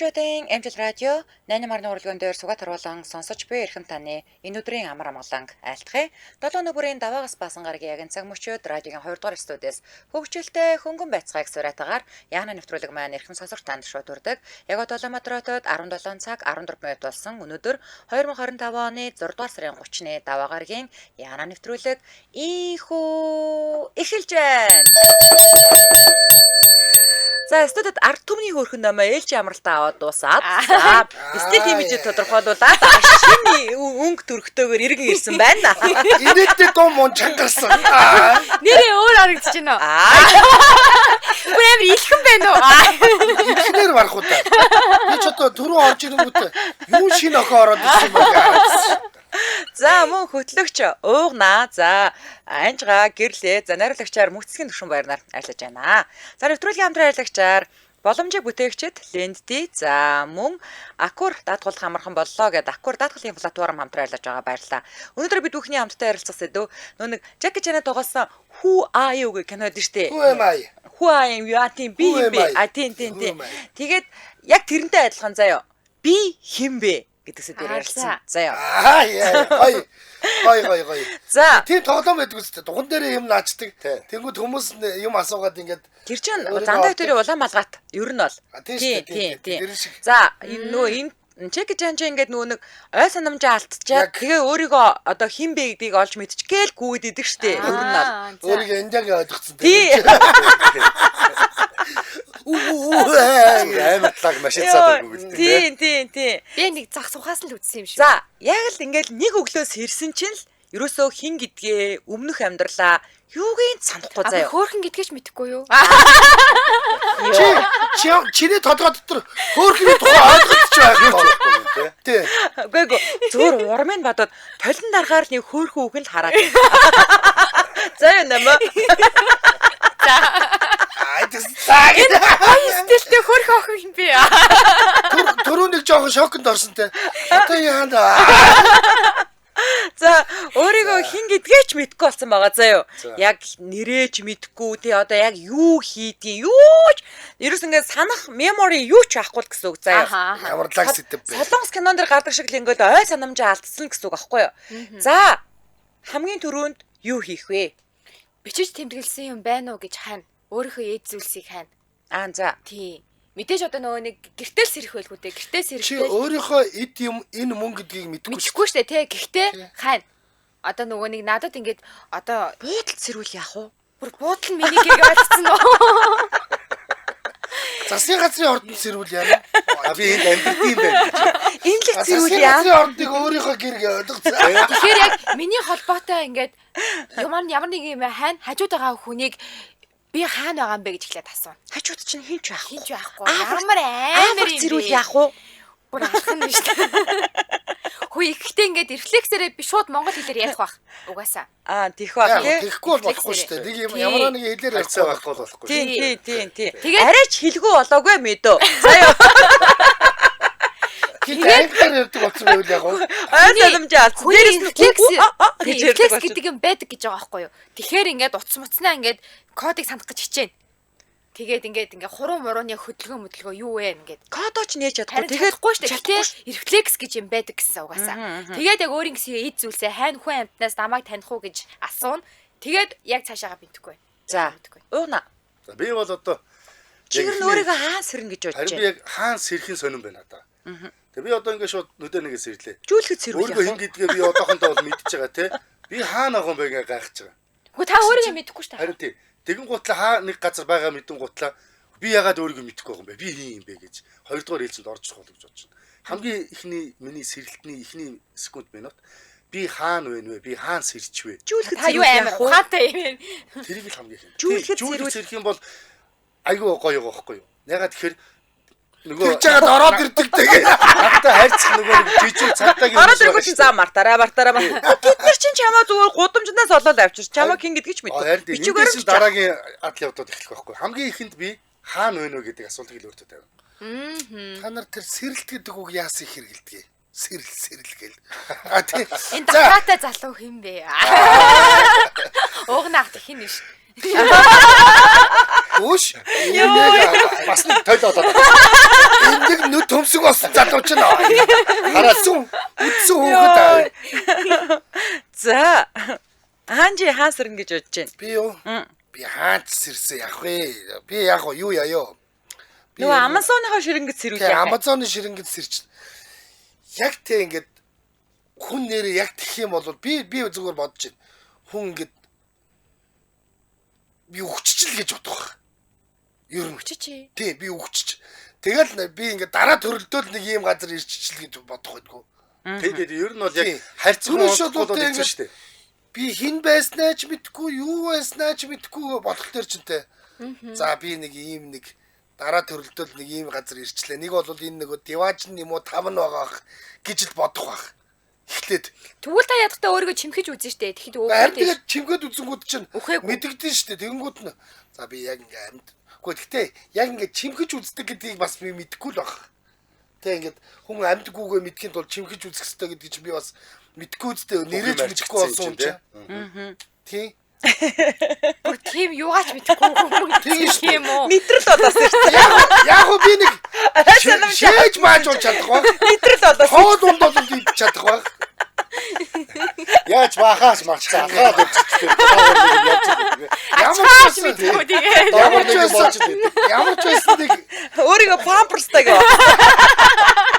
Монголчуудын Амжилт радио 88.1 урлагийн дээр сугаад харуулан сонсож буй эрхэм таны энэ өдрийн амар амгаланг айлтгая. 7 өдрийн даваагаас баасан гарагийн яг цаг мөчөөд радиогийн 2 дугаар студиэс хөгжилтэй хөнгөн байцгааг сураатагаар яана нэвтрүүлэг маань эрхэм сонсогч танд шууд хүрдэг. Яг одоо Улаанбаатар хотод 17 цаг 14 минут болсон. Өнөөдөр 2025 оны 6 дугаар сарын 30-ны даваа гарагийн яана нэвтрүүлэг ийхүү эхэлж байна. За студид ард түмний хөрхөн нөмөө ээлж амралтаа аваад дуусаад за стил имижийг тодорхойлуулаад шинэ өнгө төрхтөөгөр иргэн ирсэн байна. Инээдтэй дом мон чангарсан. Нэрээ өөр харагдаж байна уу? Бүр амар илхэн байна уу? Ихнэр барах уу та. Би ч одоо түрүү орж ирэнгүүтээ юу шинэ охин ороод ирсэн юм бэ? За мөн хөтлөгч уугнаа. За анжгаа гэрлээ. За найруулагчаар мөцсгийн төвшин баярнаар ажиллаж байна. За нэвтрүүлгийн хамтран ажиллагчаар боломжийн бүтээгчид Ленди за мөн Акур даатгуулах амархан боллоо гэдэг Акур даатгалын платформ хамтран ажиллаж байгаа баярлалаа. Өнөөдөр бид бүхний хамтдаа ярилцах сэдв нэг Jackie Chan-д тоглосон Who Are You гэх кинод шүү дээ. Who am I? Who I am you атин би юм бэ? Тийм. Тэгээд яг тэрнтэй адилхан заяа. Би хэн бэ гэдэгсээ дээр ярилцсан. Заяа. Гой. За тийм тоглоом байдаг үстэй. Дуган дээр юм наачдаг. Тэнгүүд хүмүүс юм асуугаад ингээд тэр чинь зандаа төрийн улаан малгайт ер нь бол. Тийм. За нөгөө энэ Jackie Chan ингээд нөгөө нэг ой санамжаа алдчихад тэгээ өөрийгөө одоо хин бэ гэдгийг олж мэдчихгээл гүйд идэг штэ ер нь бол. Өөрийгөө эндяга ойлгоцсон. Тийм. Амар талаг машин цаад өгөөд. Тийм. Би нэг зах сухаас л үтсэн юм шиг. За яг л ингээд нэг өглөөс хэрсэн чинь л ерөөсөө хин гэдгээ өмнөх амьдралаа юугийн санахгүй заяа. Хөөхөн гэдгийг ч мэдэхгүй юу? Чиний толгой дотор хөөхний тухай ойлгож байгаа. Тий. Үгүй зүгээр урмын бодоод толин дарахаар нэг хөөхөн үг нь л хараад. Заяа нэмэ. Стилтэй хөөхөн охин юм би. Түрүү нэг жоохон шоконд орсон те. Одоо яана. За өөрийгөө хин гэдгээ ч мэдэхгүй болсон байгаа заяа. Яг нэрэж мэдэхгүй тий одоо яг юу хийдгийг юуч ерөөс ингээд санах memory юу ч авахгүй гэсэн үг заяа. Ямар лаг сэтэв бэ? Солонгос кинон дэр гардаг шиг л ингээд ой санамжаа алдсан гэсэн үг аахгүй юу? За хамгийн түрүүнд юу хийх вэ? Бичиж тэмдэглэсэн юм байна уу гэж хань. Өөрийнхөө ээд зүйлсийг хань. За. Тий. Мэдээж одоо нөгөө нэг гэртэл сэрэх байлгүй дээ. Гэртэл сэрэх. Чи өөрийнхөө эд юм энэ мөн гэдгийг мэдэхгүй шүү дээ, тий. Гэхдээ хань. Одоо нөгөө нэг надад ингээд одоо буудалд сэрүүл яах вэ? Бүр буудал миний гэрэг ойлгоцсон уу? Засгийн газрын ордонд сэрүүл яана. Би энд амьддаг юм байна. Энэ л сэрүүл Засгийн яа. газрын ордыг өөрийнхөө гэрэг ойлгоцсон. Тэгэхээр яг миний холбоотой ингээд ямар нэг юм хань хажууд байгаа хүнийг би хаана байгаа юм бэ гэж эхлээд асуув. Хажууд чинь хин ч яах вэ? Хин ч яахгүй. Ямар амар юм бэ? Сэрүүл яах вэ? Бүр алхан нь шүү дээ. Хөө ихтэй ингээд рефлексээрээ би шууд монгол хэлээр ярих байх. Угаасаа. Тийх баг тий. Тэгэхгүй бол болохгүй шүү дээ. Нэг юм ямар нэг хэлээр ярьцаа байхгүй болохгүй. Тийм. Арайч хэлгүй болоогүй мэдөө. Заяа. Тэгэхээр ярьдаг болсон байвал яг уу. Ой санамжаа алдсан. Дээрээс нь рефлекс гэдэг юм байдаг гэж байгаа байхгүй юу? Тэгэхээр ингээд утас муцнаа ингээд кодыг санах гэж хичээнэ. Тэгээд ингээд хуруу мурууны хөдөлгөөн юу вэ ингээд кодооч нээж чадахгүй. Тэгэхгүй шүү дээ. Гэтэ рефлекс гэж юм байдаг гэсэн угаасаа. Тэгээд яг өөрийн гэсэн эд зүйлсээ хайн хүн амьтнаас намайг таних уу гэж асууна. Тэгээд яг цаашаага битггүй. За. Ууна. За би бол одоо чигэр өөрийгөө хаан сэрнэ гэж бодож байна. Харин би яг хаан сэрхийн сонирн байна надаа. Тэгээ би одоо ингээд шууд нүдэ нэгээс сэрлээ. Жүүлэхэд сэрүүл яах вэ? Өөрийгөө хин гэдгээ би одоохондоо бол мэдчихэж байгаа те. Би хаана байгаа юм бэ гэж гайхаж байгаа. Хөө та өөрийгөө мэдэхгүй шүү дээ. Харин тий. Тэгэн гутлаа хаа нэг газар байгаа мэдэн гутлаа би ягаад өөрийгөө мэдэхгүй байгаа юм бэ? Би хин юм бэ гэж хоёрдугаар хэлцэнд орж ирэх бол гэж бодож байна. Хамгийн ихний миний сэрэлтний ихний секунд минут би хаана вэ? Би хаана сэрч вэ? Жүүлэхэд та юу амар ухаантай юм. Тэрийг л хамгийн их. Жүүлэхэд сэрэх юм бол айгүй гоё байгаа байхгүй юу? Ягаад тэгэхээр нөгөө чагаад ороод ирдэг тэгээ. Надтай хайрцах нөгөө жижиг цагдаагийн ороод ирэхгүй чинь заа мартаараа. Бид нар чинь чамаа зүгээр гудамжнаас олоод авчир. Чамаа хин гэдгийг ч мэддэг. Бичгээр чинь дараагийн адал явдаад эхлэх байхгүй. Хамгийн ихэнд би хаана вэ нөө гэдэг асуултыг л өөртөө тавина. Та нар тэр сэрэлт гэдэг үг яасан хэрэгэлдэг. Сэрэл гэл. Энэ дахаатай залуу хэм бэ? Уугнаах хин биш. Өөш. Бас нэг тойлоод байгаа. Энэ нэг нүд төмсөг болсон залуу ч наа. Хараасан. Үтсэн хөөхөд. За. Хаанжи хаан сэрнэ гэж бодож байна. Би юу? Би хаач сэрсэн явах вэ? Би яг юу яа. Нөгөө Amazon-ийнхоо ширэнгэд сэрүүл Тэгээ яах вэ? Amazon-ы ширэнгэд сэрч. Яг тэг ингээд хүн нэрээ яг тэх юм бол би зүгээр бодож байна. Хүн ингээд би өгччихл гэж бодох байх. Ер нь Өчөч. тий би өгчч. Тэгэл би ингээд дараа төрөлдөөл нэг ийм газар ирчихчихл гэж бодох байдгүй. Тэгээд ер нь бол яг харьцсан Түрүүшүүд бодоод ирсэн шүү дээ. Би хин байснаа ч мэдгүй, юу байснаа ч мэдгүй болох төр чинтэй. За би нэг ийм нэг дараа төрөлдөөл нэг ийм газар ирчлээ. Нэг бол энэ нөгөө диваажн юм уу 5 байгаа гэж л бодох байх. Эхлээд Тэгвэл та ядахтаа өөрийгөө чимхэж үзэн штэ. Тэгэхэд харин өвгөтэй. тэгээд чимгээд үзэнгүүд чинь Үхээгүй. мэдэгдэн штэ. Тэгэнгүүт нь за би яг ингээ амьд. Гэхдээ гэхдээ яг ингээ чимхэж үздэг гэдгийг бас би мэдэхгүй л баг. Тэг ингээд хүн амьдгүйгээ мэдхийн тулд чимхэж үзэх хэрэгтэй гэдэг чинь би бас мэдгүй үстэй нэрэж мэдэхгүй болсон юм чи. Тий. Бүр тийм юугаач мэдэхгүй хүмүүс юм уу? Мэдрэл болоос шүү. Яг уу би нэг шээж мааж ууч чадах ба. Мэдрэл болоос. Хоо дунд бол идчих чадах ба. Яаж бахаас марцгаа хаад өгчтэй. Ямар ч Мэдгүй тэгээд. Ямар нэг болж дээ. ямар ч байсан нэг Өөрийгөө памперстай гоо.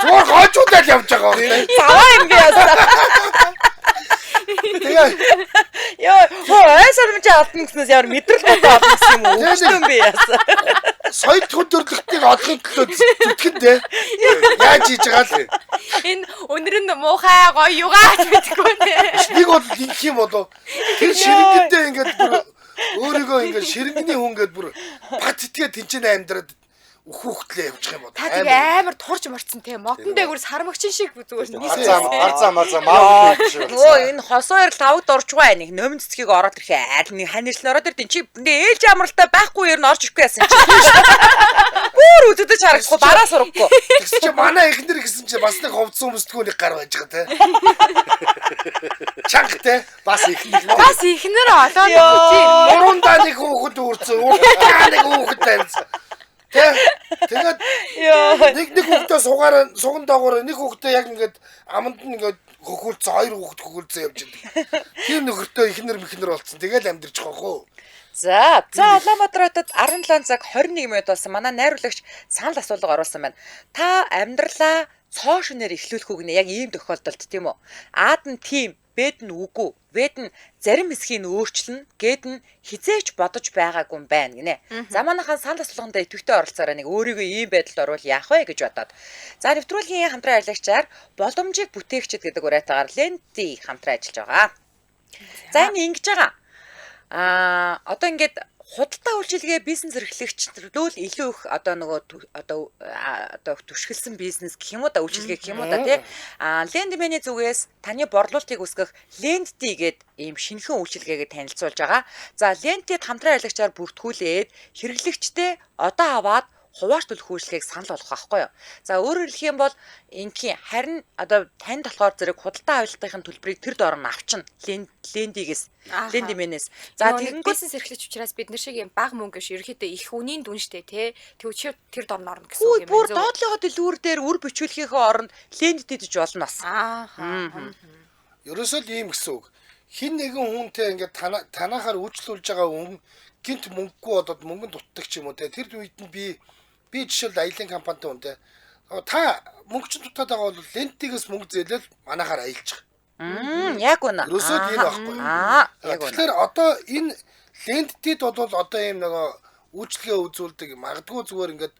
зур гоочудад явж байгаа юм. Заваа юм би яасан. Тэгээ Яа, айсармж алтан гэснээс ямар мэдрэл бодоо авсан гэсэн юм уу? Өгчтэй юм би яасан. соёл хөдөрлөгтийг олохын төлөө зүтгэн дээ. Яаж хийж байгаа л. Энэ өнөр нь муухай гоё юугаач мэдэхгүй нэ. Нэг бол ингэх юм болов. Тэр ширэнгэндээ ингээд бүр өөрийгөө ингээд ширэнгний хүн гээд бүр бат итгээ тэнцэнэ амьдраад хүүхдлээ явуучих юм бол. Та тэгээ амар турж морцсон те. Модон дээгүүр сармагчин шиг зүгээр Арзаа маа. Өө энэ хосоор лавд орж байгаа нэг нөмн цэцгийг ороод ирэхээ айл нэг ханилсан ороод ирдэн чи ээлж амралтай байхгүй ер нь орж ирэхгүй яасан чи. Бүр үддэж харахгүй бараа сурахгүй. Тэгсэн чи манай эхнэр гэсэн чи бас нэг ховцсон өмсдгөө нэг гар байж байгаа те. Чанга те. Бас их нэг бас ихнэр олоод өгчээ. Мурундаа нэг хүүхэд үрцэн. Уртаа нэг хүүхэд тавьсан. Тэгээд нэг хүүхдээ суган доогоор нэг хүүхдээ яг ингээд аманд нь ингээд хөхүүлцэн хоёр хүүхэд хөхүүлцэн явж байгаа. Тэр нөхөртөө ихнэр мэхнэр болцсон. Тэгэл амьдэрч байгаа хөө. За Улаанбаатар хотод 17 цаг 21 минут болсон. Манай найруулагч санал асуулга оруулсан байна. Та амьдралаа цоо шөнөөр эхлүүлэх үг нэ яг ийм тохиолдолд тийм үү? Аад нь тийм, Бэд нь үгүй. Бэд нь зарим хэсгийг өөрчлөн, гээд нь хизээч бодож байгаагүй юм байна гинэ. За манайхан санал асуулганд идэвхтэй оролцоороо нэг өөрийгөө ийм байдалд орвол яах вэ гэж бодоод. За нэвтрүүлгийн хамтран ажиллагчаар боломжийг бүтээгчд гэдэг уриатаагаар Ленти хамтран ажиллаж байгаа. За энэ ингэж байгаа. Одоо ингээд худалдаа үйлчилгээ бизнес эрхлэгчдэрүүл илүү их одоо нөгөө түшгэлсэн бизнес гэх юм уу да үйлчилгээ гэх юм уу да тий. Лендмэний зүгээс таны борлуулалтыг үсгэх Ленти гээд ийм шинэхэн үйлчилгээгээ танилцуулж байгаа. За Лентид хамтран ажиллагчаар бүртгүүлээд хэрэглэгчтэй одоо аваад хуваарь төлөх үйлчлэгийг санал болгох байхгүй юу. За өөрөөр хэлэх юм бол ингийн харин одоо танд болохоор зэрэг худалдаа авилтын төлбөрийг тэр доор нь авчна. Лендигээс, Лендимэнээс. За тэгэнгүүт бизнес эрхлэгч учраас бид нар шиг юм бага мөнгөш ерөөхдөө их үнийн дүн штэ те. Тэгвэл тэр дор норно гэсэн үг юм байна. Бүр доотлогоо дэлгүүр дээр үр бичүүлэхийнхээ оронд Лендид идэж болно бас. Ерөөсөө л ийм гэсэн үг. Хин нэгэн хүнтэй ингээд танахаар үйлчлүүлж байгаа хүн гинт мөнгөгүй болоод мөнгөнд дутдаг ч юм уу те. Тэр үед нь би жишээл аялын компанитай үнтэй. Та мөнгө ч дутаад байгаа бол Лентигээс мөнгө зээлэл манахаар аялчих. Яг үнэ. Ерөөсөө л энэ байхгүй. Яг үнэ. Тэгэхээр одоо энэ Лентид бол одоо ийм нөгөө үйлчлэгээ үзүүлдэг магадгүй зүгээр ингээд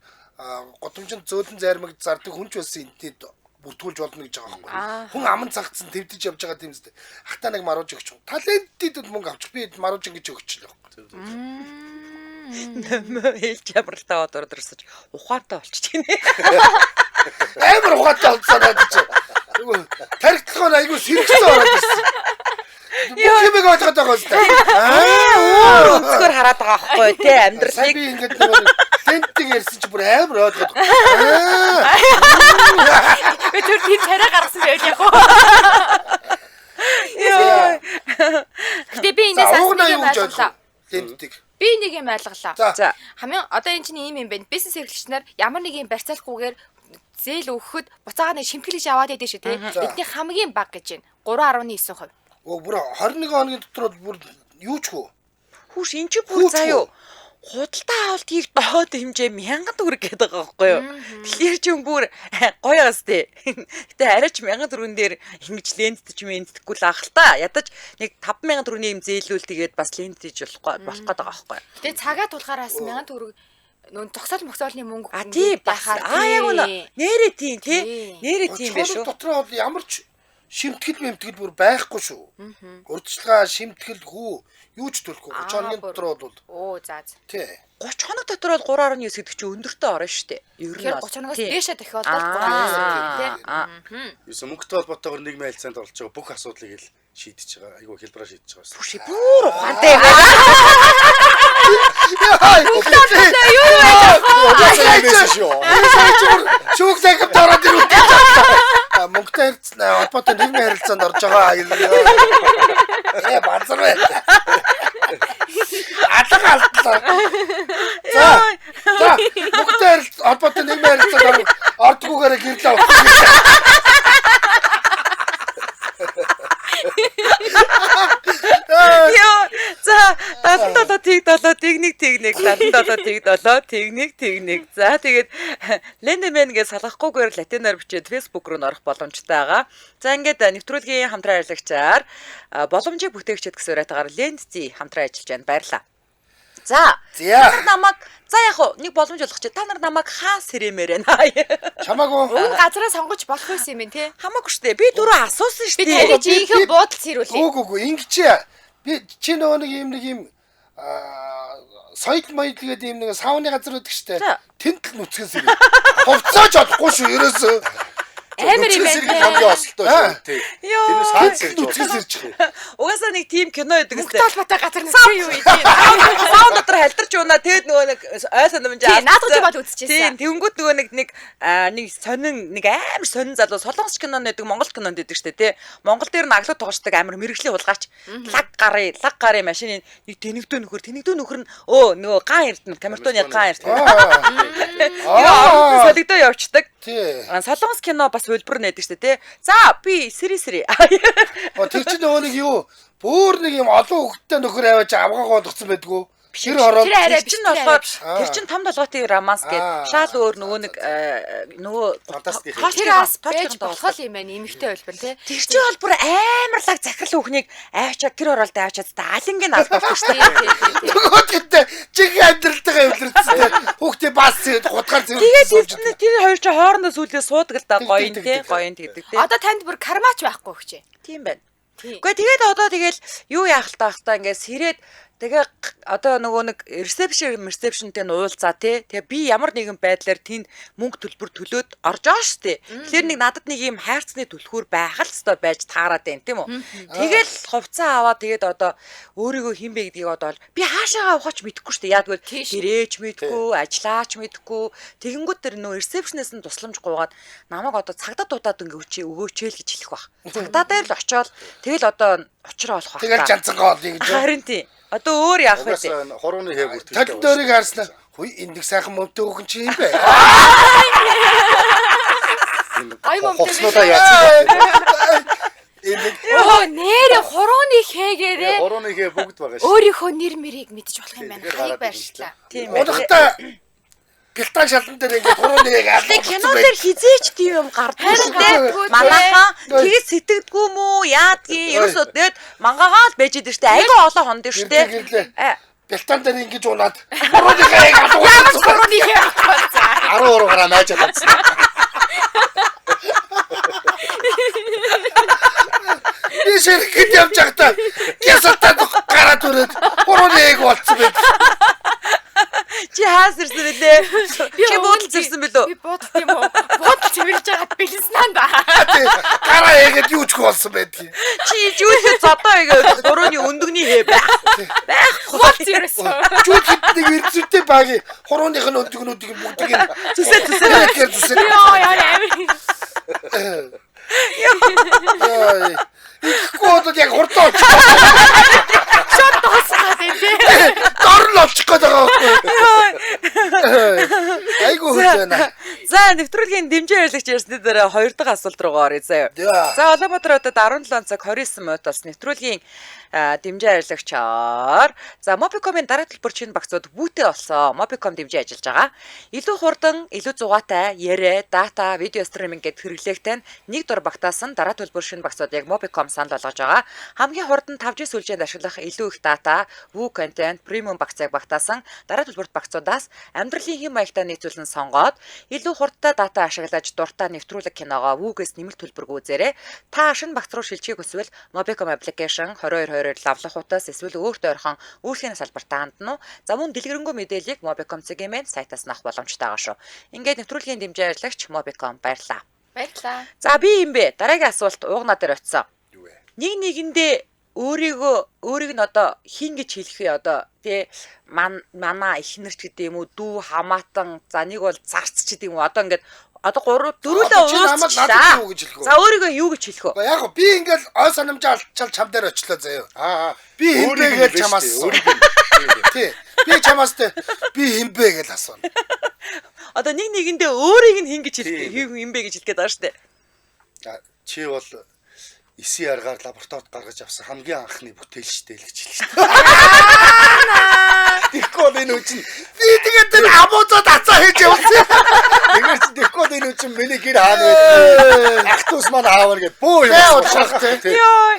годомжинд зөөлөн зайрмаг зардаг хүн ч байсан энтэд бүртгүүлж болно гэж байгаа байхгүй. Хүн аман цагцсан твдэж явж байгаа тийм үстэй. Ахта нэг маруулж өгч. Та Лентид мөнгө авчих. Би маруулж ингэж өгчлээ. Хэлж амралтаа ороод ирсэж ухаантай болчих гинэ. Амар ухаантай болцоо гэж. Тархитгоо айгу сэрэгцэн ороод ирсэн. Бүхэмэг ойлгоод байгаа үстэй. Өөр өнцгөр хараад байгаа байхгүй тий амьдралыг. Би ингэж Лентиг ярьсан чи бүр амар ойлгоод. Би тэр царай гаргасан байл яг уу. Гэтэ би энэ санал Лентиг Би нэг юм ойлголоо. За. Хамгийн одоо энэ чинь ийм юм байна. Бизнес эрхлэгч нар ямар нэг юм барьцаалахгүйгээр зээл өгөхөд буцаагаа нэг шимтгэлж аваад идэв шүү тий. Эдний хамгийн бага гэж байна. 3.9%. Бүр 21 хоногийн дотор бүр юу ч хөө. Хүүш эн чи бүр заяа. Худалдаа авалтыг доод хэмжээ 1000 төгрөг гэдэг байгаа байхгүй юу? Тэгэхээр ч юм бүр гоё аас тий. Гэтэ арайч 1000 төгрөгөн дээр ингэж ленддэж мэнддэхгүй л ах л та. Ядаж нэг 5000 төгрөгийн юм зээлүүл тэгээд бас ленддэж болох гээд байгаа байхгүй юу? Тэгээ цагаа тулахаараас 1000 төгрөг нүүн зогсоол мөксөөлний мөнгө тий байхаар яг үнэ нэрээ тийм тий. Нэрээ тийм байх шүү. Дотроо ямар ч шимтгэл мэмтгэл бүр байхгүй шүү. Урдчлага шимтгэл хүү юу ч төлөхгүй 30 хоногийн дотор бол оо за. Тий. 30 хоног дотор бол 3.9 гэдэг чинь өндөртөө орно шүү дээ. Ер нь бол 30 хоногоос дээшээ дахиад бол 3.9 тий. Юусе мөнгөтэй холбоотойгоор нийгмийн харилцаанд орж байгаа бүх асуудлыг л шийдэж байгаа. Айгуу хэлбэраа шийдэж байгаа. Бүши бүр ухаантай. Шүүхтэй гэмтараад ирүү. Мөнгөтэй холбоотой нийгмийн харилцаанд орж байгаа гэдэг. Базар бай. Алга алдлаа. За. Мөнгөтэй холбоотой нийгмийн харилцаанд ордгоогаараа гэрлээ. Йоо, за 77 техник 77 техник. За тэгээд Лендмен гэж салгахгүйгээр латинаар бичээд Facebook руу нөрөх боломжтой байгаа. За ингээд нэвтрүүлгийн хамтран ажиллагчаар боломжийг бүтээгчид гэсэн уриатгаар Лендзи хамтран ажиллаж байна. Баярлалаа. За. Намайг за яг нэг боломж олгох чи та нар намайг хаа сэрэмээр байна. Чамаагүй. Өвн газараа сонгож болох байсан юм тий. Хамаагүй штэ. Би дөрөв асуусан штэ. Би таны жинхэнэ буудал сэрүүлээ. Үгүй ингэж би чи нөгөө нэг юм соёл моёл гэдэг юм нэг сауны газар байдаг штэ. Тэнд л нүцгээс ирээ. Хувцааж чадахгүй шүү ерөөсөө. Амар юм байна. Хамгийн осолтой шүү. Тий. Тэрнээс хаан сэрж нүцгээс ирж. Угаасаа нэг тим кино байдаг Мөнгө толботой газар нүцгэн юу юм. Саунд дотор халдарч унаа тэгэд нөгөө нэг ой санамж наадах юм бол үзчихсэн. Тийм тэнгүүд нөгөө нэг сонин нэг амар сонин залуу солонгос кинонд байдаг Монгол кинонд байдаг штэ тий. Монгол дээр наглуу тоглошдаг амар мэрэгжлийн хулгайч лаг гарын машины нэг тэнэгдөө нөхөр нь нөгөө ган эрдэнэ камертоны ган эрдэнэ. Солигдоо явцдаг. Тий. Солонгос кино бас хөлбөр нээдэг штэ тий. За би сэри. Тэр чинь нөгөө нэг юу бүр нэг юм олон хөлттэй нөхөр аваач авгаагаа олгоцсон байдгүй. Тэр ороод тэр чинь болохоор тэр чинь том толгойтой романс гэдэг шал өөр нөгөө фантастик. Тэр бас байж болох юм байна. Эмэгтэй хэлбэр тий. Тэр чинь бол бүр амарлаг захирал хүүхнийг авчаад тэр оролт авчаад та алингийн алдуулдаг шүү дээ. нөгөө тэгтээ чиг амьдралтайгаа эвлэрсэн. Хүүхдээ бас хутгаар зэрэг. Тэгээд тэр хоёр ч хоорондоо сүлдээ суудаг л да гоё юм тий. Гоё юм гэдэг тий. Одоо танд бүр кармач байхгүй хчээ. Тийм байна. Гэхдээ тэгээд одоо тэгэл юу яах л таахтаа ингээд сэрээд тэгээ одоо нөгөө нэг reception-тэй уулзаа тий. Тэгээ би ямар нэгэн байдлаар тэнд мөнгө төлбөр төлөөд орж байгаа шүү дээ. Тэгэхээр нэг надад нэг юм хайрцны түлхүүр байх л ёстой байж таарад байна тийм үү. Тэгэл хувцас аваад тэгээд одоо өөрийгөө хин бэ гэдгийг одоо би хаашаа авахч мэдэхгүй шүү дээ. Яагвал гэрээч мэдэхгүй, ажиллаач мэдэхгүй. Тэгэнгүүт тэр нөгөө reception-ээс нь тусламж гуугаад намайг одоо цагдаа дуудаад ингээ өгөөчэй л гэж хэлэх баг. Цагдаа дээр л очиод тэгэл одоо очроо олох баг. Тэгэл жанцгаа олъё гэж. Харин тийм. Одоо өөр яах вэ? Хорооны хээ бүртгэж. Тал дөрийг харснаа. Хүй энэ нэг сайхан мөвтэй өгөн чи юм бэ? Ай мөвтэй. Хоцнуудаа яасан. Оо нэрэ хорооны хээгээрээ. Хорооны хээ бүгд байгаа шүү. Өөрийнхөө нэр мэрийг мэдчих болох юм байна. Хаяг байршлаа. Тийм ээ. Удахта гэлтан шалан дээр ингээд хорооны яг аль кино дээр хизээч тийм юм гардаг шүү дээ. Манайхаа тэгээд сэтгэдэггүй мүү яадгийн ерөөсөө тэгээд мангаагаал байж идэв штэ. Айгүй олон хонд дэв штэ. Гэлтан дээр ингэж унаад хорооны яг алгуулсан. Хорооны хээ. 13 гараа майжаад байсан. Би ширхэт явж байхдаа ясатад гараад өрөөд хорооны яг болцсон байд. Чи хаас ирсэн бэлээ? Чи буудал зирсэн бэлөө? Би буудал тийм үү? Буудал цэвэрлж байгаа бэлэнсэн да. Гараа яагаад юу ч болсон байдгийг. Чи юусе зодоо игээд хорооны өндөгний хээ байх. Буудал цэвэрсэн. Чүүд нэг ирцүүтэй багийн хорооных нь өндөгнүүдийг бүгдийг зүсээ. Яа амар. Ихгүй одоо яг хурдаа шот тоосгаад энэ. дорлоо нэвтрүүлгийн дэмжээ ярилцагч ярьсны дараа 2 дахь асуулт руугаа оръё заяа. За Улаанбаатар хотод 17 цаг 29 минут бас нэвтрүүлгийн дэмжээ ярилцагчаар за Mobicom-ын дараа төлбөр чинь багцууд бүүтээ болсон. Mobicom дэмжээ ажиллаж байгаа. Илүү хурдан, илүү зугаатай яриа, дата, видео стриминг гэд хэрэглээгтэй нэг дур багтаасан дараа төлбөр шин багцуудыг Mobicom санал болгож байгаа. Хамгийн хурдан 5G сүлжээнд ашиглах илүү их дата, Woo content, premium багцыг багтаасан дараа төлбөрт багцуудаас амьдралын хэм маягтаа нийцүүлэн сонгоод илүү хурдтай дата ашиглаж дуртай нэвтрүүлэг киногоо Woo-гээс нэмэлт төлбөргүй үзээрэй. Та шинэ багц руу шилжих хүсвэл Mobicom application 2220-оор лавлах утас эсвэл өөртөө ойрхон үйлчлэгийн салбартаа хандна уу? За мөн дэлгэрэнгүй мэдээллийг Mobicom цэгийн сайтаас нах боломжтой байгаа шүү. Ингээд нэвтрүүлгийн дэмжээ ярилцагч Mobicom баярлаа. Баярлаа. За би юм бэ? Дараагийн асуулт уугнаа дээр очсон. Юу вэ? Нэг нэгэндээ өөрийг нь одоо хин гэж хэлэх вэ одоо тий мана ихнэрч гэдэг юм уу дүү хамаатан за нэг бол зарц ч гэдэг юм уу одоо ингээд одоо 3 4лээ уусчлаа. За өөрийгөө юу гэж хэлэх вэ? Яг би ингээл ой санамжаа алчаал чам дээр очлоо заяа. Би хинбэ гэж чамаас тий. Би чамаас би хинбэ гэж асууна. Одоо нэг нэгэндээ өөрийг нь хин гэж хэлэх юм бэ гэж хэлэх гээд байгаа шүү дээ. Чи бол 9 аргаар лабораторид гаргаж авсан хамгийн анхны бүтээл штэ л гэж хэлсэн. Тэгэхгүй энэ үчин Би тэгээд энэ амуузад ацаа хийж явуулсан. тэгээд чи тэгэхгүй энэ үчин миний гэр хаана вэ? Ахтус маань аавар гэд бөө уучлах тий. Йой.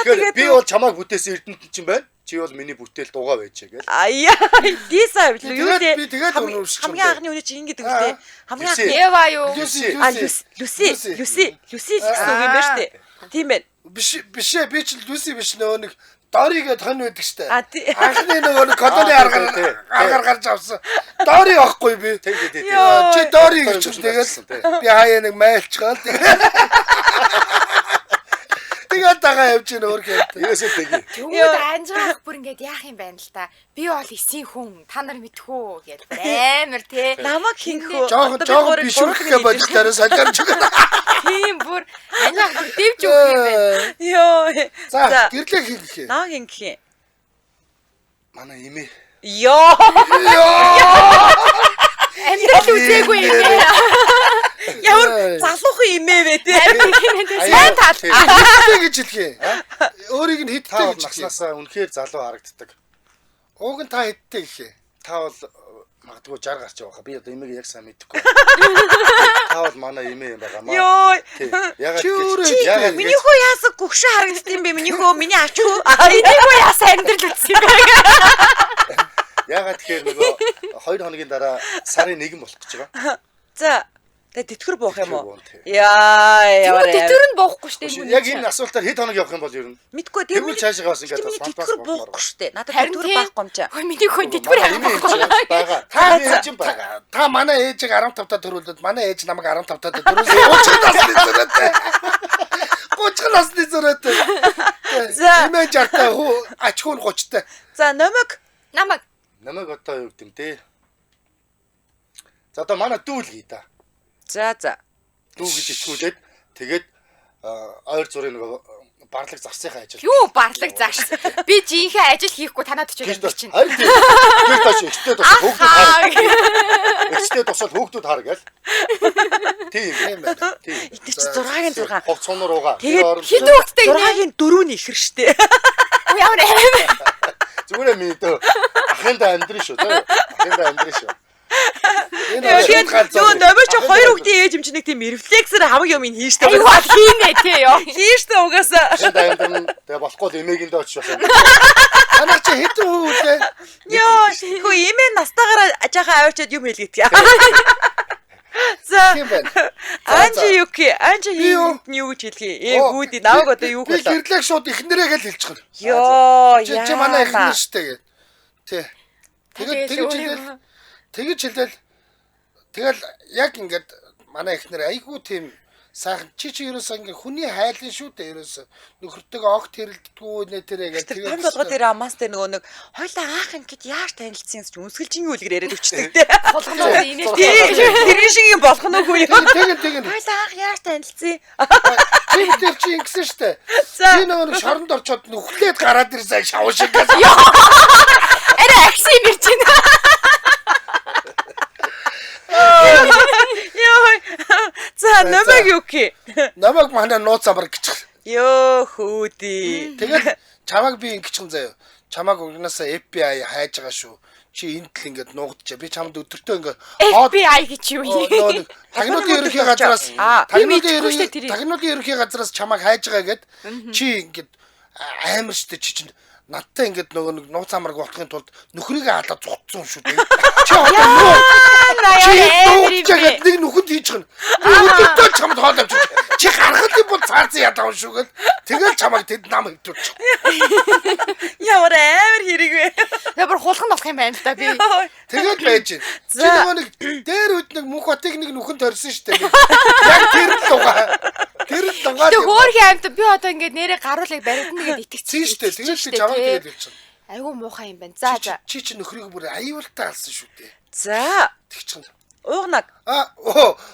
Тэгэхээр би бол чамайг бүтээсэн эрдэнэт чинь байна. Чи бол миний бүтээл дугаа байжээ гэл. Аяа. Дисаа юу Тэгээд би тэгээд өнөөс хамгийн анхны үнэ чи ингэдэг үстэй. Хамгийн анхны Ева юу? Люси Люси гэсэн үг юм байна штэ. Тийм байна. биш би ч Люси биш нөгөө нэг Дори гэд хон байдаг штэ. Тий. Анхны нөгөө нэг кодоны аргаар гарч авсан. Дори байхгүй би. Чи Дори гэж тэгэл би хаяа нэг майлчгаал тэгээд тагаа явж ийн өөрхөө. Ерөөсөө тэгээ. Тэгвэл анжаах бүр ингээд яах юм байна л та. Би бол эсийн хүн. Та нар мэдхүү гэж амар тий. Намаг хинхүү. Жогоо би шүрхгээ болж тараа солиорч байгаа. Тийм бүр анжаах бүр дэвж өгөх юм байна. Йоо. За гэрлээ хийх. Намаг хинх юм. Манай имээ. Йоо. Амьдрал үзээгүй юм яа. Ямар залуухан имээ вэ тий. Сайн тал. Хиттэй гэж хэлхээ. Өөрийг нь хиттэй Та гэж хэлхээ. наснасаа үнэхээр залуу харагддаг. Уг нь та хиттэй гэхээ. Та бол магадгүй 60 гарч байгаа. Би одоо имийг яг сайн мэдэхгүй. Та бол манай имээ юм байгаа маа. Йоо. Ягаад Чи өөрөө гэж ягаад Миний хөө яасан гүгшээ харагдсан юм бэ? Миний хөө миний ач хөө. Энийг яасан амьдрал үзсэн юм бэ? ягаад тэгэхээр нөгөө 2 хоногийн дараа сарын 1 болох гэж байгаа. За. Тэгээ тэтгэр буух юм уу? Тэтгэр бууна, тий. Яа. Тэтгэр нь боохгүй шүү дээ. Яг энэ асуултаар хэд хоног явах юм бол ер нь Мэдгүй тэгвэл цаашаа бас ингээд миний фантаз тэтгэр болмоор. буухгүй шүү дээ. Надад Харин тэтгэр тий. байхгүй юм чи. Хөөе миний хүн тэтгэр яахгүй. байгаа. Та яаж юм байгаа. Та манай ээжийг 15 та төрүүлээд манай ээж намайг 15 та төрүүлсэн. 30 насны зөрөөтэй. 30 насны зөрөөтэй. За. Имэж артаа хуу ач хүн 30-тай. За номог Намайг Намайг одоо юу гэдэм те. За одоо манай дүүл гээ да. За. Дүү гэж итгүүлээд тэгээд ойр зургийн нөгөө барлаг зарсныхаа ажил. юу барлаг зааш. Би жинхэнэ ажил хийхгүй танаад ч Гэрд өгч чинь. харин тэр тааш ихтэй тусал хөөгдөд хар. Ихтэй тусал хөөгдөд хар гэл. Тийм байна. Тийм. Энд чи 6-гийн 6. Ховц цонор угаа. Тэгээд Хэд хүүхдтэй нэ? 6-гийн 4-ний ихэр штэ. Ямар аим. Зүгээр минь дөө. Ахында амьдрын шүү. Ахында амьдрын шүү. Тэгээд юу номоо чи 2 хүүхдийн ээж юм чи нэг тийм рефлексээр хамаг юм хийн штэ. Аюу хийнэ тий ёо. Хийн штэ угаасаа. Ахында амьдрын тэгээ болохгүй эмээгийн дөө очиж байна. Танаа чи хэдэн хүүтэй? Йоо, хөө имээ настаагаараа ажаахан аваачаад юм хэлгээд. За. Тийм байна. Анжи юу гэж хэлхий? Гүүди намайг одоо юу Би болоо? гэрлээ шууд ихнэрээ гэл хэлчих гэнэ. Йоо, Чи манай ихнэр штэ гэд. Тий. Тэгэж хэлээл тэгэл яг ингээд манай ихнэр айгүй тийм сайхан чи ерөөсөө ингээ хүний хайлын шүү дээ ерөөсөө нөхөртөөгөө огт хэрэлддэггүй нэ тэрэ гэх тэгээд тань болгоо тэр амаастай нөгөө нэг хоёлаа аах ингээд яаж танилцсан гэж үнсгэлжингийн үлгэр яриад өчтдөг те. Болгоноо инээс Тэр шиг юм болох нь үгүй юу? тэгээд Хоёлаа аах яаж танилцсан? тийм тэр чи ингэсэн штэ. За. Би нөгөө нэг шоронд орчоод нүхлээд гараад ирсэн шав шиг гэсэн. арай акси мэрч байна. Йоо, намайг юу гэх? Намайг манай нууц амар гिचх. Ёо хөөдий. Тэгээд чамайг би ингэчихэн заяа. Чамайг угнаасаа FBI хайж байгаа шүү. Чи энд л ингээд нуугдчихаа. Би чамд өдөртөө ингээд FBI гэж юу юм? тагнуудын ерөнхий газраас тагнуудын ерөнхий газраас чамайг хайж байгаа гэд чи ингээд амар штэ чи чинь надтай ингээд нөгөө нэг нууц амраг болохын тулд нөхрийгээ халаад зугтсан шүү дээ. Чи одоо нэг нүхэнд хийж гэн. Би өдөртөө чамд хоол авчих. Чи гарахад юм бол цаазын ядаа шүү гэд. Тэгэл чамайг тэд нам хөвтүүлчих. Ямар амар хэрэг вэ? Ямар хулган болох юм байна л да би. Тэгэл байж гин. Чи нөгөө нэг дээр үд нэг мөнх батыг нэг нүхэнд хорсон шүү дээ. Яг тэр л дугаа. Тэр л дугаа. Тэг хөөрхи амьд би одоо ингээд нэрээ гаруулыг баригдана гэд итгэцсэн шүү дээ. Тэгэл би чамайг тэгээд хэлчихсэн. Айгу муухай юм байна. За за. Чи нөхрийг бүр аюултай алсан шүү дээ. За. Тэгчихэн. Уугнаг.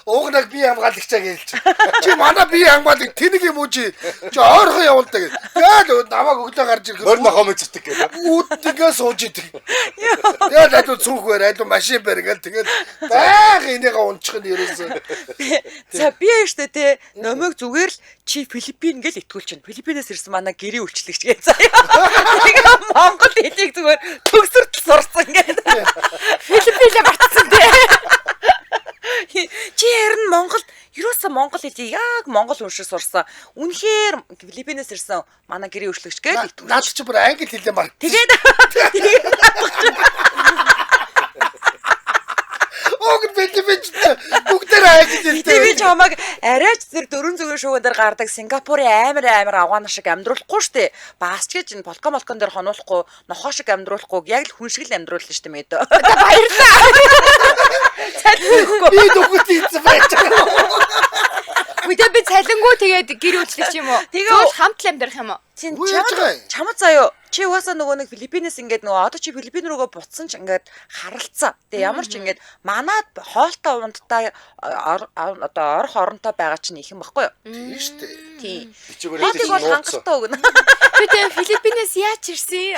Уугнаг би хамгаалагчаа гэлч. Чи манай би хамгаалаг тэнэг юм уу чи ойрхон явуулдаг. Яа намайг өглөө гарч ирэх. Мөр нохоо мэддэг гэх. Үүднийгээ сууж идэг. Тэгээд адуу цүнхвэр адуу машин бэр гэл тэгээд байг энийгээ унчих нь ерөөсөө. За би яаштай те номыг зүгээр л чи Филиппин гэл итгүүл чинь. Филиппинээс ирсэн манай гэрийн үйлчлэгч гээ заяа. Тэгээд Монгол хэлийг зүгээр төгсөртөл сурсан гэдэг. Филиппинээ батсан те. Чи харин Монголд юусэн монгол хэлийг яг монгол хүн шиг сурсан. Үнэхээр Филиппинээс ирсэн манай гэрийн үйлчлэгч гээл итгүүл. Наад чи бүр англи хэлээ мар. Тэгээд бүгдээр англи хэлтэй. Би чамайг арайч зэрэг дөрөн зүгийн шууган дээр гардаг Сингапурын амар авгаан шиг амьдруулахгүй штэ. Бас ч гэж энэ полкон дээр хонуулахгүй, нохоо шиг амьдруулахгүй, яг л хүн шиг л амьдруулна штэ мэдээ. Баярлаа. Цалингүй. Би нүгт ийцэн байж байгаа. Үдээ би цалингуу тэгээд гэр үйлчлэгч юм уу? Тэгээд хамт л амьдрах юм уу? Чамд заяо. Чи угаасаа нөгөө нэг Филиппинээс ингээд нөгөө одоо чи Филиппин руугаа буцсан ч ингээд харалцсан. Тэгээ ямар ч ингээд манад хоолтой ундтай одоо орох оронтой байгаа чинь их юм баггүй юу? Тийм шүү дээ. Тийм. Бичигээрээ бол хангалттай өгнө. Би тэгээ Филиппинээс яаж ирсэн?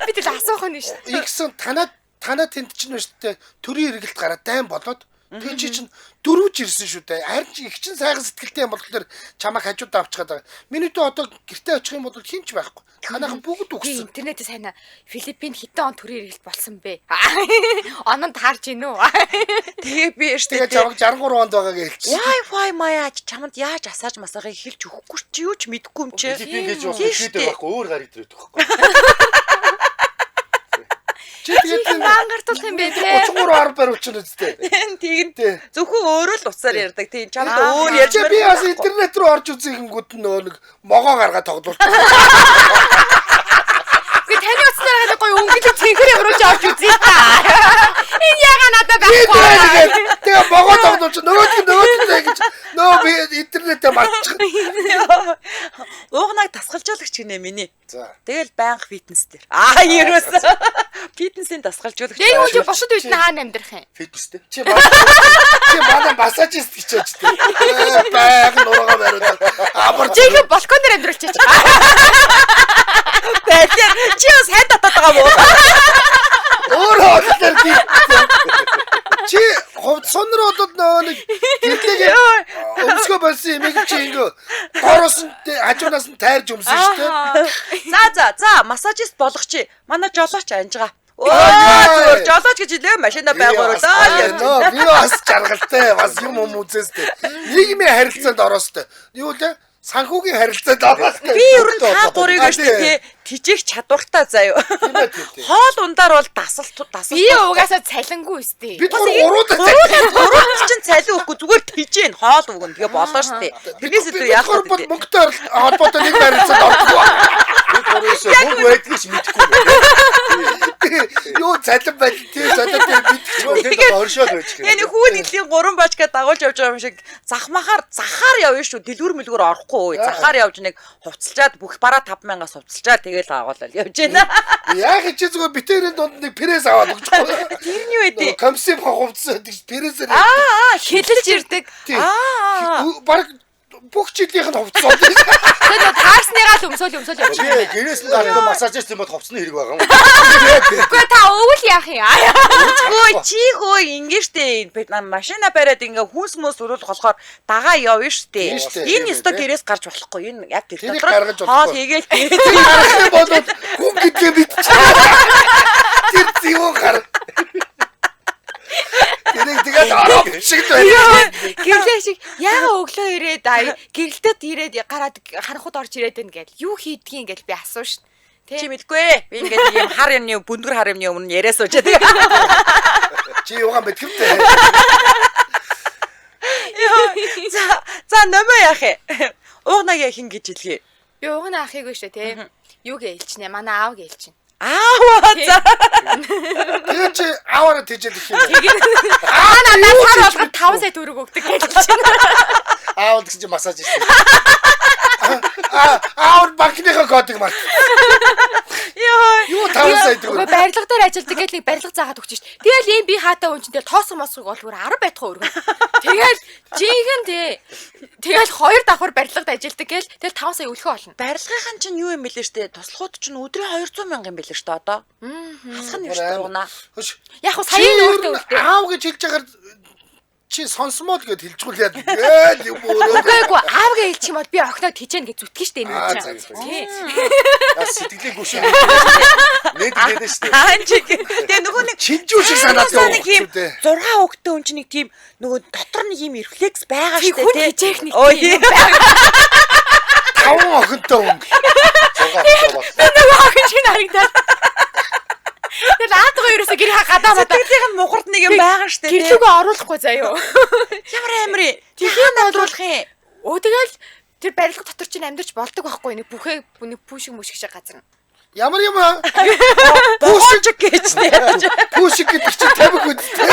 Би тэгэл асуух нь шүү. Игсэн танаа тэнд чинь шүү дээ. Төрийн хэрэгэлт гараад дайм болоод тэгээ чи чинь дөрвж ирсэн шүү дээ. Харин чи их чинь сайхан сэтгэлтэй юм болохоор чамайг хажуудаа авчихад байгаа. Миний дөө одоо гэртээ очих юм бол хинч байхгүй. Танайхан бүгд үгсэн. Интернетээ сайн Филиппин хэдэн он төрийн хэрэгэлт болсон бэ? Ононд харж гин үү? Тэгээ би шүү тэгээ чамайг 63 онд байгаагаа хэлчихсэн. Wi-Fi маяач чамд яаж асааж масаахыг хэлж өгөхгүй чи юу ч мэдэхгүй юм чи. Филиппин гэж бас хэлдэг байхгүй өөр гарыг дээр өгөх байхгүй. Чи тэгээд мангартуулах юм бэ те? 33 10 бариулчихна үстэй. Тэгнь зөвхөн өөрөө л уцаар ярьдаг. Тийм чамд өөр ярьж би бас интернет рүү орж үзэхэнгүүт нөө нэг могоо гаргаад тоглолт. Гэ таны уцнараа гоё өнгөлөг цэнхэр явруулж орж үзье та. Энэ яга надад байхгүй. Тэгээ могоо тоглолт нөгөө гэж нөө би интернетээ мартчих. Уугнаг тасгалжуулагч гинэ миний. За. Тэгэл байнга фитнес дээр. Ерөөс. Фитнесийн тасгалжуулагч. Тэгээ юу ч босод үед хаана амьдрах юм? Фитнестэй. Чи манай массажист гэж байж тээ. Байг нуруугаа бариулаад амар Жигээ балкон дээр амьдруулчих. Бэлээ. Чи сайн татаад байгаа мó. өөрөө тэр чи ховд сонор болоод нэг гэрлэгээ өмсгөө болсон юм чи ингээ доороос нь хажуунаас нь тайрж өмсөн шүү дээ. За массажист болох чи. Манай жолооч анжгаа. Зүгээр жолооч гэж хэлээ машина байгууруулаа. Би бас жаргалтай бас юм үзээстэй. Нийгмийн харилцаанд ороостой. Юу лээ? Санхүүгийн харилцаанд ороостой. Би ер нь та гурыг шүү тижээх чадвартай заяа. Хоол ундаар бол дасал. Би угаасаа цалингүй үстэй. Бид гурууд чинь цалин өгөхгүй зүгээр тижээн хоол өгнө. Тэгээ болоо штэ. Тэрнээс илүү яах вэ? Бид мөнгөтэй холбоотой нэг харилцаанд ордог. Бид гурваас мөнгө байдгийг мэдэхгүй. Юу цалин байл тийм цалинтай мэдчихгүй оршоод байж гэнэ. Энэ хүүн нэлийн 3 бачка дагуулж явж байгаа юм шиг захаар явна шүү. Дэлгүр мэлгүр орохгүй. Захаар явж нэг хувцалчаад бүх бараа 5000-аас хувцалчаад тэгэл агуулал явж байна. Яг чи зүгээр битэрийн дунд нэг пресс аваад өгчихгүй. Тэрний үедээ комиссийн хувцас гэж прessээр хэлэлж ирдэг. Баг бүх жилийнх нь хувцсан. Тэгээд таарсныгаа л өмсөөл явчих. Гэрээс нь гардаг массажист юм бол хувцсны хэрэг байгаа юм. Үгүй та өвөл яах юм? Хөө чи хөө ингэ штэ машина бариад ингээ хүнс мөс өрөөлөх болохоор дагаа явна штэ. Энэ өстө гэрээс гарч болохгүй. Энэ яг тэр дотор хоол хийгээл Гарах бол хүн гэдгээ мэдчихээ. Тэр зүүн гар. Тэгээд арав шиг байна. Гэрлээ шиг яага өглөө ирээд гэрэлтэд ирээд гараад харанхууд орж ирээд байна гэл. Юу хийдгийг ингээл би асуув шин. чи мэдгүй ээ. Би ингээд юм хар юмны бүндгэр хар юмны өмнө яриа суучаад. Чи юугаан бэтгэмтэй. За нэмээ яах вэ? Уугнаа хин гэж хэлье. Би угна ахыг шүү те. Юу гэлчнэ? Манай аав гэлчин. Аа за. Тэгээд чи ааваараа тийжэл их юм. Надад сар болгоод 5 сая төгрөг өгдөг гэлчин. Аав гэсэн чи массаж хийсэн. Аав банкныхаа кодыг март. Юу 5 сая төгрөг. Барилга дээр ажилладаг гэл нэг барилга заагаад өгч шít. Тэгэл ийм би хаатаа хүн чинь тэгэл тоосон мосгог бол бүр 10 байтхан өргөн. Тэгэл жинхэнэ тэгэл 2 давхар барилгад ажилладаг гэл тэгэл 5 сая өлхөө болно. Барилгын чинь юу юм бэлээ штэ? Туслахууд чинь өдрийн 200 мянга юм бэлээ штэ одоо. Халах нь юу штэ уунаа. Яг хөө саяны өөртөө үлдээ. Аав гэж хэлж байгаа чи сонсомоо л гэд хэлжгүүл яа гээд юм өөрөө. Үгүй аав гэж хэлчих юм бол би охиноо тижэн гэж зүтгэн штэ энэ чинь. Сэтгэлээ гүшээ. Нэт штэ. Анчиг. Тэгээ нөгөө нэг чинжүү шиг санаад явах юм дээ. 6 хүүхдтэй хүн чинь нэг тийм нөгөө дотор нэг юм рефлекс байгаа штэ хүн хижээх нэг тийм. 5 охинтой хүн. Нөгөө охин шиг харагдаад. Тэр аадгаа ерөөсө гэр гадаа мадаа. Сэтгэлийнх нь мухарт нэг юм байгаа штэ. Гэрлүүгөө оруулахгүй заяа. Ямар амир. Тэгэхээр оруулах юм. Тэгэл тэр барилга дотор чинь амьдарч болдог байхгүй нэг бүхээ нэг пүүшиг мөшиг шиг газар. Ямар юм аа? Пүүшиг гэж нэ. Пүүшиг гэдэг чинь тамхи үстэй.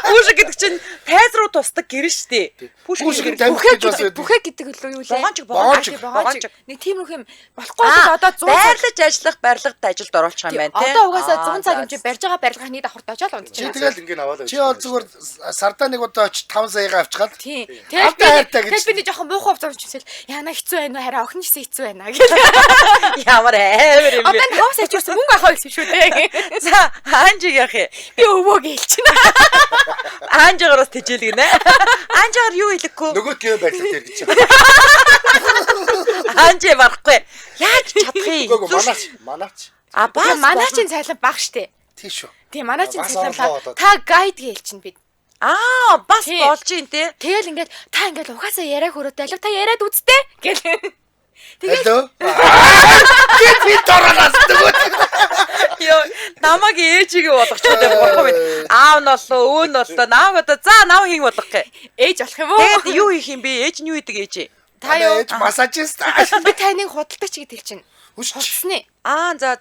Пүүшиг гэдэг чинь тайз руу тусдаг гэр штэ. Пүүшиг тамхи гэж бас байдаг. Бүхээ гэдэг лөө юу лээ? Богончиг. Нэг тиймэрхүү юм болохгүй бол одоо 100 байрлаж ажиллах барилгад ажилд оруулах юм байна тий. Одоо угаасаа 100 цаг хэмжээ барьж байгаа барилгын нэг давхар дожаал унтж Чи байна. тэгэл ингээд аваад. Чи бол зүгээр сардаа нэг удаа 5 саяга авчихад. Тийм. Хайртай гэж. Тэгэл би нэг жоохон муухай хувцас авчихсэл яана хэцүү байна уу хараа охин жисэн хэцүү байна гэх. Ямар амир юм бэ. Одоо 5 сая ч үсэн мөнгө авах гэсэн шүү дээ. За анжиг яах юм. Би өвөө гэлчин. Анжигоос тижэлгэнэ. Анжигаар юу хэлэхгүй. Нөгөө тийм барилга дээр гэж. Анжи барахгүй. Яаж чадах юм? Манаач. А бас Манаачийн цайлан баг штэ. Тийш үү. Тийм манаачийн Бас цайлан орлоо. та гайд гэлчин бид. бас Тий. болж ин тий. Тэгэл ингээд та ингээд угаасаа яриа хөрөөтэй алив та яриад үзтээ гэл. Hello. Гэт би дорогоос дөгөөд. Йоо, намайг ээжигээ болгочиход байхгүй байна. Аав нь боллоо, өвөө нь боллоо. Нааг одоо за нав хин болгох гэ. Ээж болох юм уу? Тэгээд юу хийх юм бэ? Ээж нь юу идэг ээж? Та юу? Массажист. Би таныг худалдаач гэдэг чинь. Хүч. Худалсны. За.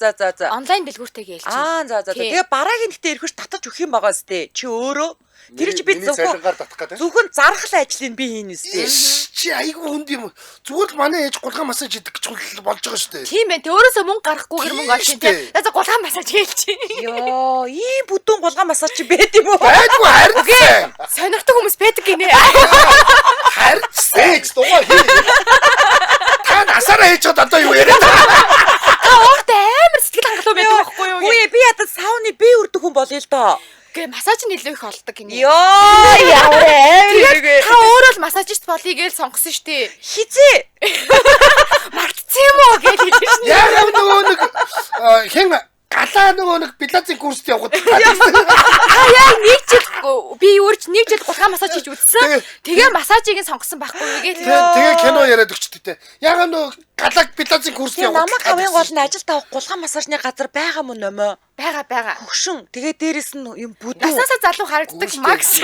Онлайн дэлгүүртэй гэлчин. За. Тэгээ бараагийн гэтээ ирэхвч татаж өгөх юм байгаа сте. Чи өөрөө тэр чи бид цалингаар татах гэдэг. зөвхөн зархал ажлыг би хийнэ сте. Чи айгүй хүнд юм. Зүгээр л манай ээж гулган массаж хийдэг гэж болж байгаа шүү дээ. Тийм байх. Тэ өөрөөсөө мөнгө гаргахгүйгээр мөнгө олж тийм. За гулгаан массаж гэлчин. Йоо, ийм бүдүүн гулган массаж чи байд юм уу? Байдгүй харин. Сонирхдаг хүмүүс байдаг гинэ. Харин Ээж дугаар хий. та насаараа хийж чад одоо юу яриад байгаа. Та ууртай амар сэтгэл хангалуун байдаг байхгүй юу? Үгүй би ядад сауны би үрдэг хүн болъё л доо. Гэ массаж нь илүү их олдог гинэ. Йоо, ямар амир. Та өөрөө л массажист болъё гэж сонгосон штэ. Хизээ. Мартцсан юм уу гэж хэлсэн шнэ. Яг нөгөө нэг хин галаа нөгөө нэг пилацийн курст явахад Та яг нэг жил би өөрч нэг жил гулгаан массаж хийж үзсэн. Тэгээ массажийг нь сонгосон байхгүй юу гэж. тэгээ кино яриад өгчтэй те. Яг нөгөө галаа пилацийн курст явахад Намайг хамгийн гол нь ажилд авах гулгаан массажны газар байгаа мөн нөмөө. Бага. Хөгшин. Тэгээ дээрэс нь юм бүдүү. Насаасаа залуу харагддаг Макс.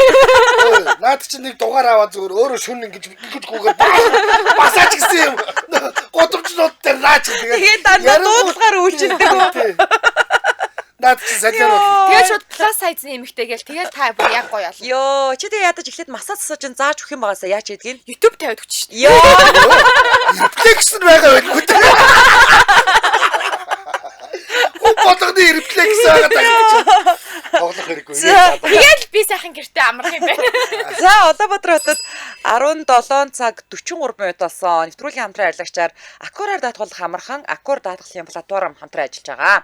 наад чинь нэг дугаар аваад зүгээр өөрөө шүн ингэж гүгээр массаж гэсэн юм. Годомжнууд дээр наач Тэгээ дандаа дуудлагаар үйлчилдэг үү? наад чинь салиар бол. Тэгээ шууд плюс сайзны эмэгтэй гээл тэгээ та бүр яг гоё болно. Йоо, чи тэгээ ядаж эхлээд массаж сууж зааж өгөх юм байгаасаа яач ядгийг? YouTube тавиад өгч шнэ. Йоо, Рефлекс нь байгаа байлгүй. Болгоны рефлекс байгаа даа. Тоглох хэрэггүй. Тэгэл би сайхан гэртээ амрах юм байна. за Улаанбаатар хотод 17 цаг 43 минут болсон. Нэвтрүүлгийн хамтран ажиллагчаар Аккораар даатгуулах амархан Аккор даатгалын платформ хамтран ажиллаж байгаа.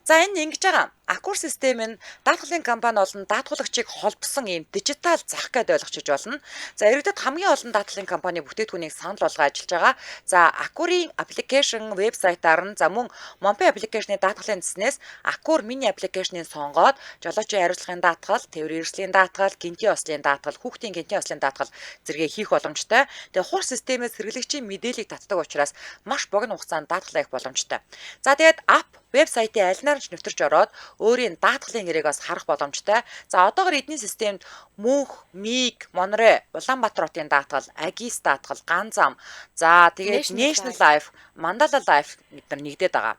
За энэ ингэж байгаа. Аккор систем нь даатгалын компани болон даатгуулагчийг холбосон ийм дижитал зах гэдээ ойлгочиж болно. За иргэдэд хамгийн олон даатгалын компани бүтээгдэхүүнийг санал болгож ажиллаж байгаа. За Аккорын аппликейшн вебсайтаар нь за мөн Монпе аппликейшны даатгалын дэснээс Аккор мини аппликейшнийг сонгоод жолоочийн хариуцлагын даатгал, тээврийн эрслийн даатгал, гинтийн ослын даатгал, хүүхдийн гинтийн ослын даатгал зэрэгээ хийх боломжтой. Тэгээ хур системээс хэрэглэгчийн мэдээллийг татдаг учраас маш богино хугацаанд даатгалаа хийх боломжтой. За тэгээд апп вебсайтын аль нарч нэвтэрч ороод өөрийн даатгалын гэрээг бас харах боломжтой. За одоогор эдний системд Мөнх, Миг, Монре, Улаанбаатар хотын даатгал, Агис даатгал, Ганзам, за тэгээд National Life, Mandala Life гэдгээр нэгдээд байгаа.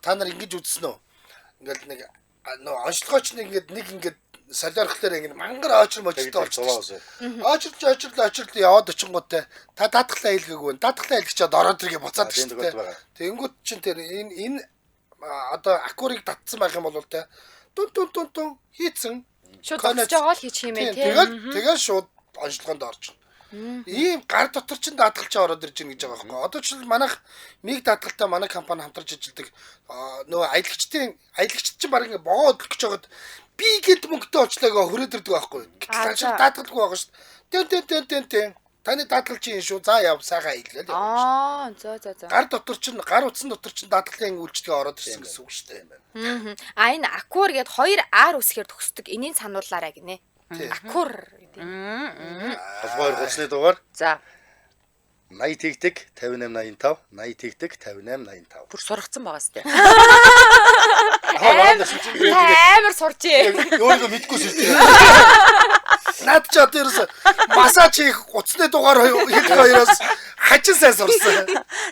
Та нар ингэж үзсэн үү? Ингээл нэг онцлогооч нэг ингээд солиорхлоор ингэ мангар очир можилтоо болчихсон. Очирлоо яваад очингуудтай та даатгалаа хийлгээгүй. Даатгалаа хийлгчихэд ороод иргээ буцаад шүү дээ. Тэнгүүд чинь тэр энэ одоо Аккорыг татсан байх юм бол тэ тун хийцэн шууд очиж байгаа л хийчих юм ээ тий. Тэгээд шууд онцлогоонд орж байна. Ийм гар дотор чинь даатгалчаа ороод ирж байна гэж байгаа байхгүй. Одоо ч манайх миг даатгалтай манай компани хамтарч ажилладаг нөгөө аялагчд чинь баг ингээ богоо өдлөх гэж байгаад би гээд мөнгөтэй очлоогоо хүрээд ирдэг байхгүй. Гэтэл даатгалгүй байгаа шүү дээ. Тэн таны даатгалчин шүү. За яв сайхан аялал. За. Гар дотор чинь гар утсан дотор чинь даатгалын үйлчлэгээ ороод ирсэн гэсэн үг шүү дээ юм байна. Энэ Аккор гээд 2 R үсгээр төгсдөг. Энийг сануулаарай гинэ. Аккор гэдэг. Холбоор гуцны дугаар. За 80 тэгтэг 5885 80 тэгтэг 5885. бүр сургацсан байгаа сте. Амар сурчээ. Өөрийгөө мэдгүй сүлжээ. Наад чи одоо ерөөс массаж хийх гуцны дугаар хэлэх хоёроос хачин сайн сурсан.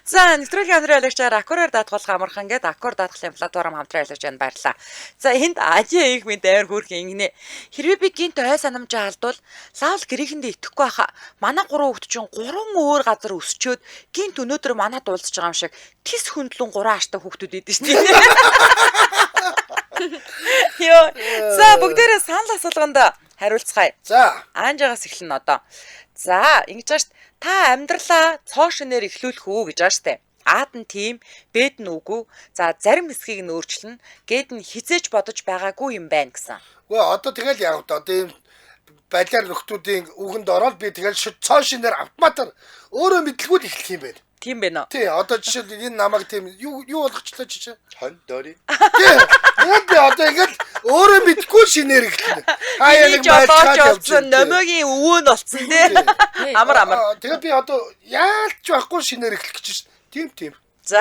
За нэвтрүүлгийн хамтран ажиллагчаар Аккораар даатгуулах амархан гэдэг Аккор даатгалын платформ хамтран ажиллаж байна, баярлалаа. За энд Азийн их мэд амар хөөрхөн ингэнэ. Хэрвээ би гинт ой санамжаа алдвал лаавал гэрээхэндээ итгэхгүй хаа. Манай 3 хүүхэд чинь 3 өөр газар өсчөөд гинт өнөөдөр манад уулзж байгаа юм шиг тис хөндлөн 3 ааштай хүүхдүүд идэв шүү дээ. Йоо. За бүгдээрээ санал асуулганд хариулцгаая. За, Анжаагаас эхэлнэ одоо. За, ингэж байгаа шүү дээ. Та амьдралаа цоо шинээр эхлүүлэх үү гэж байгаа шүү дээ. Аад нь тийм, Бэд нь үгүй. За, зарим хэсгийг нь өөрчлөн, Гэд нь хизээж бодож байгаагүй юм байна гэсэн. үгүй одоо тэгэл яг одоо ийм балиар нөхдүүдийн үгэнд ороод би тэгэл цоо шинээр автоматар өөрөө мэдлгүй л эхлэх юм байна. Тийм байна уу? Тий, одоо жишээл энэ намайг тийм юу болгочлоо жишээ. Хон дори. Тий. Тэгээд би одоо ингээд өөрөө мэдгүй шинээр эхэлнэ. Хаяа нэг болооч болсон, номогийн өвөө нь болсон тий. Амар. Тэгээд би одоо яалч байхгүй шинээр эхлэх гэж шин. Тийм. За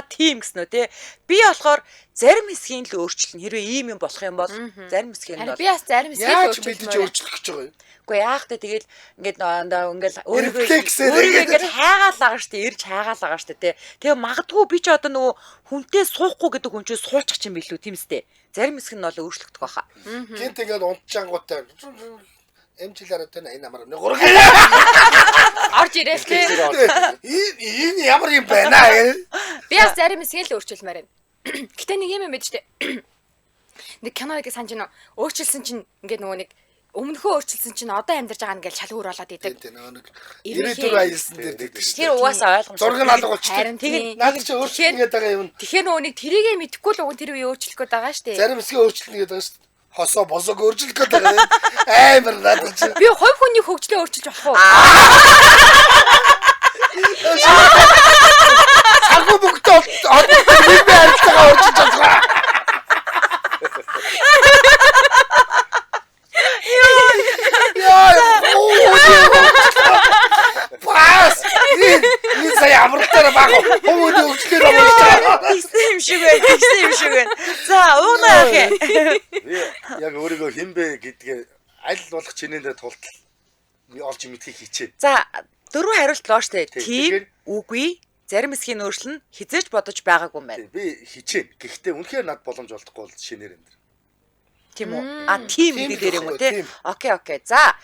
тийм гэсэн үү те. Би болохоор зарим хэсгийг л өөрчлөн. Хэрвээ ийм юм болох юм бол зарим хэсгийг нь бол. Би бас зарим хэсгийг яаж мэдэж өөрчлөх гэж байгаа юм. Үгүй яах вэ тэгээд ингээд өөрийгөө Рефлексээр ингээд хайгаал байгаа штэ, ирж хайгаал байгаа штэ те. Тэгээ магадгүй би ч одоо нөгөө хүнтэй суухгүй гэдэг хүн чинь суучих чинь билүү тийм үстэй. Зарим хэсэг нь бол өөрчлөгдөх байхаа. Гинт ингээд унтчаангуутай эмчилэрэ тань энэ амар нэг гурав. орж ирээл тий. Энэ ямар юм байна гэх. Би бас зарим хэсгийг л өөрчилмээр байна. Гэтэ нэг юм мэдэж штэ. Нэг киноыг санаж нөө өөрчилсөн чинь ингээд нөгөө нэг өмнөхөө өөрчилсөн чинь одоо амьдарч байгаа нэгэл шалгуур болоод идэг. Тийм нэг 94 аялсан дээр дэгдэг шүү. Тэр угаасаа ойлгомжтой. Зураг алга болчихсон. Харин тэгээд наад чи өөрчлөлт гээд байгаа юм. тэгэхээр нөгөө нэг тэрийгэ мэдхгүй л уг нь тэр үе өөрчлөх гээд байгаа штэ. Зарим хэсгээ өөрчлөлт гээд байгаа шүү. Хосоо босоог өөрчлөх гээд байгаа юм. Амар наад чи. Би хувь хүний хөгжлөө өөрчилж болох уу? Агуу бүгд одоо би арилтгаа өөрчилж байгаа. Бас энэ сая амралтаараа баг хүмүүний өвчлөөр аваад Тэгсэн юм шиг байна. За уунаа яах юм. Яг өөрийгөө хинбэ гэдгээ аль болох чинээдээ тултал олж мэдхийг хичээ. За 4 хариулт лоо штэ. Тийм, үгүй, зарим хэсгийг өөрчлөн, хизээж бодож байгаагүй юм байна. Би хичээн. Гэхдээ үнэхээр над боломж олдохгүй бол шинээр амьдр. Тийм үү? Тийм гэдэг дээр юм уу те? Окей. За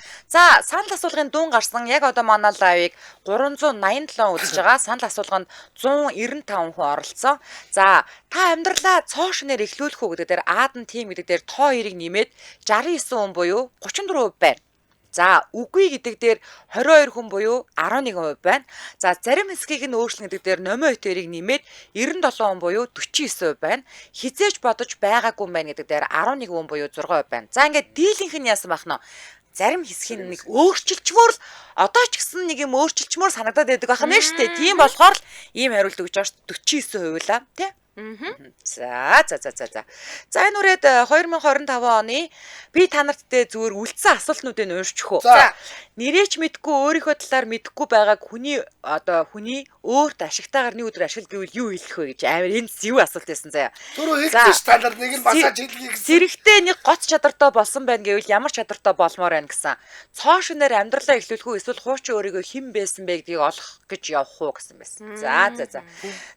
санал асуулгын дуун гарсан. Яг одоо манай лайвыг 387 үзэж байгаа. Санал асуулганд 195 хүн оролцсон. За та амьдралаа цоо шинээр эхлүүлэх үү гэдэг дээр аад нь тийм гэдэг дээр тоо 2-ыг нэмээд 69 хүн буюу 34% байна. За үгүй гэдэг дээр 22 хүн буюу 11% байна. За зарим хэсгийг нь өөрчлөн гэдэг дээр номио этэрийг нэмээд 97 хүн буюу 49% байна. Хизээж бодож байгаагүй юм байна гэдэг дээр 11 хүн буюу 6% байна. За ингээд дийлийнх нь яасан байх нь зарим хэсгийг нэг өөрчилчмөр л одоо ч гэсэн нэг юм өөрчилчмөр санагдаад байдаг байх нь шүү дээ. Тийм болохоор л ийм хариулт өгч байгаа шүү 49% лаа тий. За. За энэ үрээд 2025 оны би та нарттай зүгээр үлдсэн асуултнуудыг уншчих уу. За. Нэрээч мэдгүй өөрийнхөө талаар мэдгүй байгааг хүний өөрт ашигтайгаар нэг өдөр ашиг гэвэл юу хэлэх вэ гэж амар энэ зэв асуулт байсан заяа. Түрүү хэлсэн ш та нар нэг нь масаж хэлхий гэсэн. Зэрэгтэй нэг гоц чадвартай болсон байна гэвэл ямар чадвартай болмоор байна гэсэн. Цоо шөнээр амьдралаа эхлүүлэх үү эсвэл хуучин өөрийгөө хэн байсан бэ гэдгийг олох гэж явах уу гэсэн байсан. За.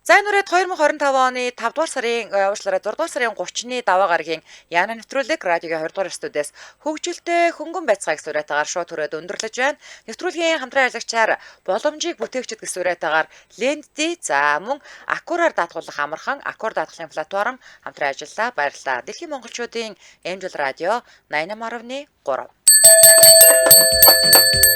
За энэ үрээд 2025 оны 5 дугаар сарын 6 дугаар сарын 30-ны даваа гарагийн Яна нэвтрүүлэг радиогийн 20 дугаар студиэс хөгжилтэй хөнгөн байцгааг сураатаагаар шууд түрээд өндөрлөж байна. Нэвтрүүлгийн хамтран ажиллагчаар боломжийг бүтээгчд гэсэн сураатаагаар Ленди за мөн Аккураар даатгуулах амархан Аккур даатгалын платформ хамтран ажиллаа. Баярлалаа. Дэлхийн монголчуудын Angel Radio 88.3